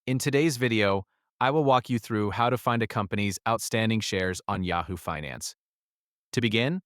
In today's video, I will walk you through how to find a company's outstanding shares on Yahoo Finance. To begin,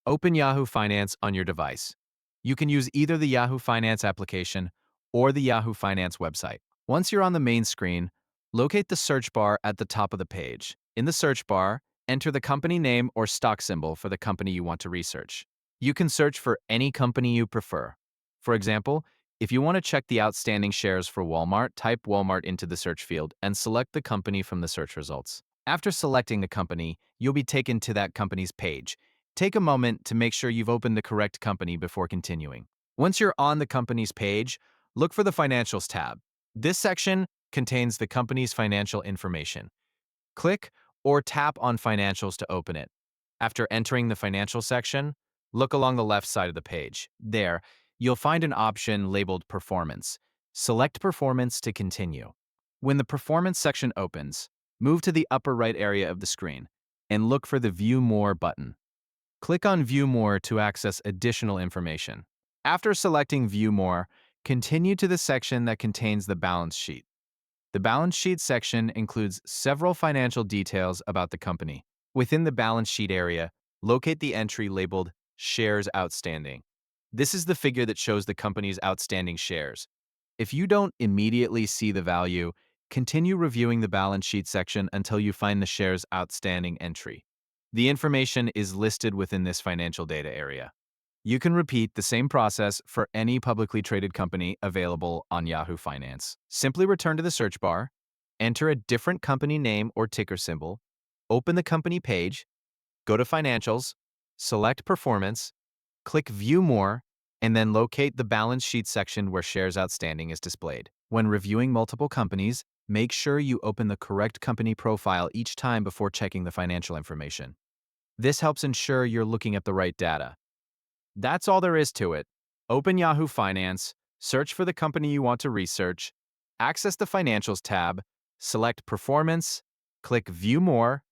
open Yahoo Finance on your device. You can use either the Yahoo Finance application or the Yahoo Finance website. Once you're on the main screen, locate the search bar at the top of the page. In the search bar, enter the company name or stock symbol for the company you want to research. You can search for any company you prefer. For example, if you want to check the outstanding shares for Walmart, type Walmart into the search field and select the company from the search results. After selecting the company, you'll be taken to that company's page. Take a moment to make sure you've opened the correct company before continuing. Once you're on the company's page, look for the Financials tab. This section contains the company's financial information. Click or tap on Financials to open it. After entering the Financial section, look along the left side of the page. There, you'll find an option labeled Performance. Select Performance to continue. When the Performance section opens, move to the upper right area of the screen and look for the View More button. Click on View More to access additional information. After selecting View More, continue to the section that contains the balance sheet. The balance sheet section includes several financial details about the company. Within the balance sheet area, locate the entry labeled Shares Outstanding. This is the figure that shows the company's outstanding shares. If you don't immediately see the value, continue reviewing the balance sheet section until you find the shares outstanding entry. The information is listed within this financial data area. You can repeat the same process for any publicly traded company available on Yahoo Finance. Simply return to the search bar, enter a different company name or ticker symbol, open the company page, go to Financials, select Performance, click View More, and then locate the balance sheet section where shares outstanding is displayed. When reviewing multiple companies, make sure you open the correct company profile each time before checking the financial information. This helps ensure you're looking at the right data. That's all there is to it. Open Yahoo Finance, search for the company you want to research, access the Financials tab, select Performance, click View More,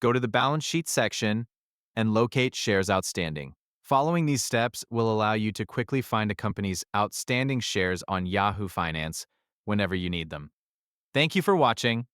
go to the Balance Sheet section, and locate Shares Outstanding. Following these steps will allow you to quickly find a company's outstanding shares on Yahoo Finance whenever you need them. Thank you for watching.